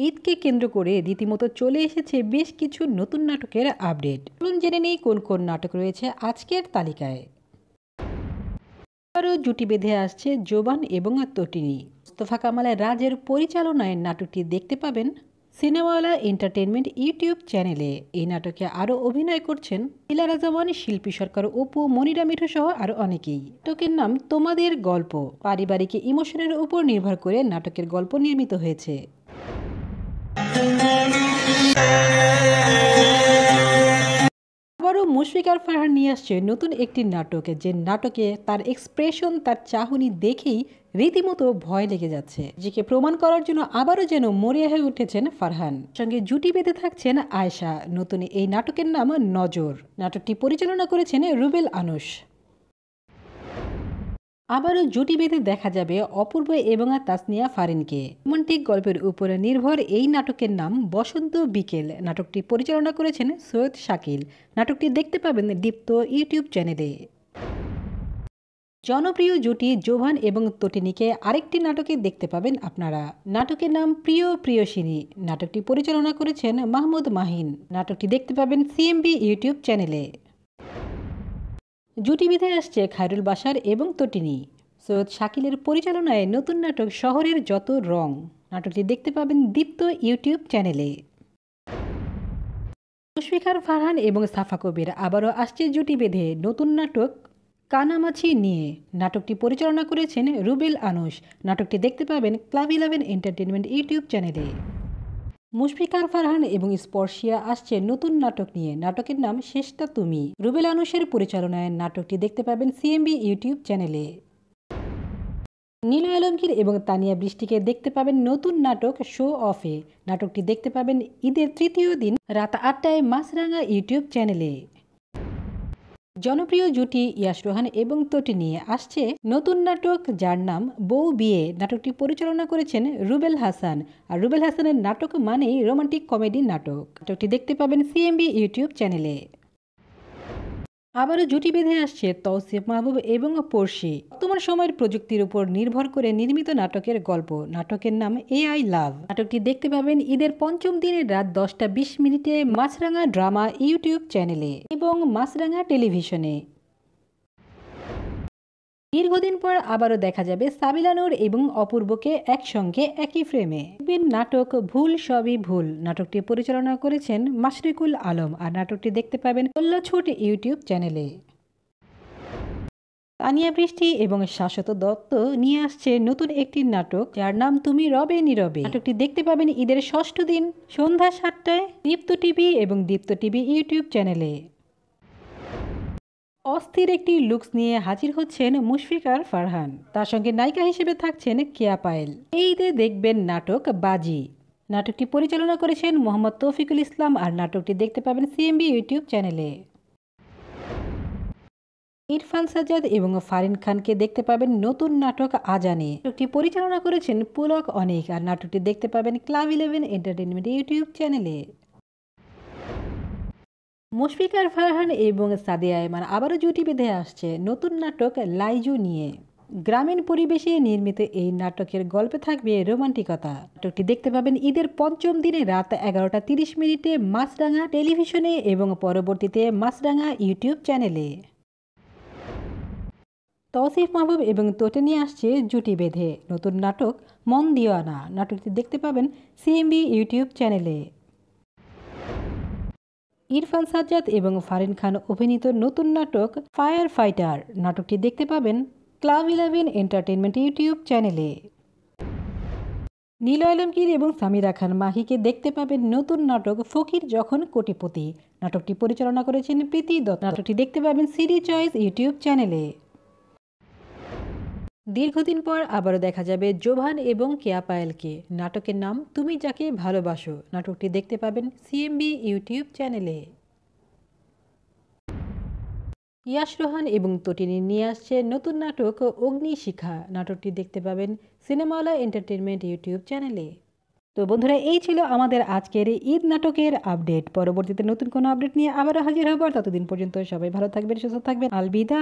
ঈদকে কেন্দ্র করে রীতিমতো চলে এসেছে বেশ কিছু নতুন নাটকের আপডেট। চলুন জেনে নেই কোন কোন নাটক রয়েছে আজকের তালিকায়। আরও জুটি বেঁধে আসছে জোবান এবং তটিনী। মোস্তফা কামালের রাজের পরিচালনায় নাটকটি দেখতে পাবেন সিনেমাওয়ালা এন্টারটেনমেন্ট ইউটিউব চ্যানেলে। এই নাটকে আরও অভিনয় করছেন ইলারা জামান, শিল্পী সরকার, অপু, মনিরা মিঠু সহ আরও অনেকেই। নাটকের নাম তোমাদের গল্প। পারিবারিক ইমোশনের উপর নির্ভর করে নাটকের গল্প নির্মিত হয়েছে। আবারও মুশফিকার ফারহান নিয়ে আসছে নতুন একটি নাটক, যে নাটকে তার এক্সপ্রেশন, তার চাহনি দেখেই রীতিমতো ভয় লেগে যাচ্ছে। নিজেকে প্রমাণ করার জন্য আবারও যেন মরিয়া হয়ে উঠেছেন ফারহান। সঙ্গে জুটি বেঁধে থাকছেন আয়েশা। নতুন এই নাটকের নাম নজর। নাটকটি পরিচালনা করেছেন রুবেল আনুশ। আবারও জুটি বেঁধে দেখা যাবে অপূর্ব এবং তাসনিয়া ফারিনকে। রোমান্টিক গল্পের উপরে নির্ভর এই নাটকের নাম বসন্ত বিকেল। নাটকটি পরিচালনা করেছেন সৈয়দ শাকিল। নাটকটি দেখতে পাবেন দীপ্ত ইউটিউব চ্যানেলে। জনপ্রিয় জুটি জোভান এবং তটিনীকে আরেকটি নাটকে দেখতে পাবেন আপনারা। নাটকের নাম প্রিয় প্রিয়সিনী। নাটকটি পরিচালনা করেছেন মাহমুদ মাহিন। নাটকটি দেখতে পাবেন সিএমবি ইউটিউব চ্যানেলে। জুটি বেঁধে আসছে খায়রুল বাশার এবং তটিনী। সৈয়দ শাকিলের পরিচালনায় নতুন নাটক শহরের যত রং। নাটকটি দেখতে পাবেন দীপ্ত ইউটিউব চ্যানেলে। মুশফিকার ফারহান এবং সাফা কবির আবারও আসছে জুটি বেঁধে নতুন নাটক কানামাছি নিয়ে। নাটকটি পরিচালনা করেছেন রুবেল আনুশ। নাটকটি দেখতে পাবেন ক্লাব 11 এন্টারটেনমেন্ট ইউটিউব চ্যানেলে। মুশফিকার ফারহান এবং স্পর্শিয়া আসছে নতুন নাটক নিয়ে। নাটকের নাম শেষটা তুমি। রুবেল আনুশের পরিচালনায় নাটকটি দেখতে পাবেন সিএমবি ইউটিউব চ্যানেলে। নীলা আলমগীর এবং তানিয়া বৃষ্টিকে দেখতে পাবেন নতুন নাটক শো অফে। নাটকটি দেখতে পাবেন ঈদের তৃতীয় দিন রাত 8টায় মাছরাঙা ইউটিউব চ্যানেলে। জনপ্রিয় জুটি ইয়াশ রোহান এবং তটিনী আসছে নতুন নাটক যার নাম বউ বিয়ে। নাটকটি পরিচালনা করেছেন রুবেল হাসান। আর রুবেল হাসানের নাটক মানেই রোমান্টিক কমেডি নাটক। নাটকটি দেখতে পাবেন সিএমবি ইউটিউব চ্যানেলে। আবারও জুটি বেঁধে আসছে তৌসিফ মাহবুব এবং পড়শি। বর্তমান সময়ের প্রযুক্তির উপর নির্ভর করে নির্মিত নাটকের গল্প। নাটকের নাম এআই লাভ। নাটকটি দেখতে পাবেন ঈদের পঞ্চম দিনের রাত 10টা 20 মিনিটে মাছরাঙা ড্রামা ইউটিউব চ্যানেলে এবং মাছরাঙা টেলিভিশনে। দীর্ঘদিন পর আবারও দেখা যাবে সাবিলা নূর এবং অপূর্বকে একসঙ্গে একই ফ্রেমে। নাটক ভুল সবই ভুল। নাটকটি পরিচালনা করেছেন মাশরিকুল আলম। আর নাটকটি দেখতে পাবেন ছোট ইউটিউব চ্যানেলে। তানিয়া বৃষ্টি এবং শাশ্বত দত্ত নিয়ে আসছে নতুন একটি নাটক যার নাম তুমি রবে নীরবে। নাটকটি দেখতে পাবেন ঈদের ষষ্ঠ দিন সন্ধ্যা 7টায় দীপ্ত টিভি এবং দীপ্ত টিভি ইউটিউব চ্যানেলে। অস্থির একটি লুকস নিয়ে হাজির হচ্ছেন মুশফিকার ফারহান। তার সঙ্গে নায়িকা হিসেবে থাকছেন কেয়া পায়েল। এই ঈদে দেখবেন নাটক বাজি। নাটকটি পরিচালনা করেছেন মোহাম্মদ তৌফিকুল ইসলাম। আর নাটকটি দেখতে পাবেন সিএমবি ইউটিউব চ্যানেলে। ইরফান সাজ্জাদ এবং ফারিন খানকে দেখতে পাবেন নতুন নাটক আজানে। নাটকটি পরিচালনা করেছেন পুলক অনেক। আর নাটকটি দেখতে পাবেন ক্লাব 11 এন্টারটেনমেন্ট ইউটিউব চ্যানেলে। মুশফিকার ফারহান এবং সাদিয়া আয়মান আবারও জুটি বেঁধে আসছে নতুন নাটক লাইজু নিয়ে। গ্রামীণ পরিবেশে নির্মিত এই নাটকের গল্পে থাকবে রোমান্টিকতা। নাটকটি দেখতে পাবেন ঈদের পঞ্চম দিনে রাত 11টা 30 মিনিটে মাছরাঙা টেলিভিশনে এবং পরবর্তীতে মাছরাঙা ইউটিউব চ্যানেলে। তৌসিফ মাহবুব এবং তটিনী আসছে জুটি বেঁধে নতুন নাটক মন দিওয়ানা। নাটকটি দেখতে পাবেন সিএমবি ইউটিউব চ্যানেলে। ইরফান সাজ্জাদ এবং ফারিন খান অভিনীত নতুন নাটক ফায়ার ফাইটার। নাটকটি দেখতে পাবেন ক্লাব 11 এন্টারটেনমেন্ট ইউটিউব চ্যানেলে। নীলা আলমগীর এবং সামিরা খান মাহিকে দেখতে পাবেন নতুন নাটক ফকির যখন কোটিপতি। নাটকটি পরিচালনা করেছেন প্রীতি দত্ত। নাটকটি দেখতে পাবেন সিডি চয়েস ইউটিউব চ্যানেলে। দীর্ঘদিন পর আবারও দেখা যাবে জোভান এবং কেয়া পায়েলকে। নাটকের নাম তুমি যাকে ভালোবাসো। নাটকটি দেখতে পাবেন সিএমবি ইউটিউব চ্যানেলে। ইয়াশ রোহান এবং তটিনী নিয়ে আসছে নতুন নাটক অগ্নিশিখা। নাটকটি দেখতে পাবেন সিনেমাওয়ালা এন্টারটেনমেন্ট ইউটিউব চ্যানেলে। তো বন্ধুরা, এই ছিল আমাদের আজকের ঈদ নাটকের আপডেট। পরবর্তীতে নতুন কোনো আপডেট নিয়ে আবারও হাজির হব। ততদিন পর্যন্ত সবাই ভালো থাকবেন, সুস্থ থাকবেন। আলবিদা।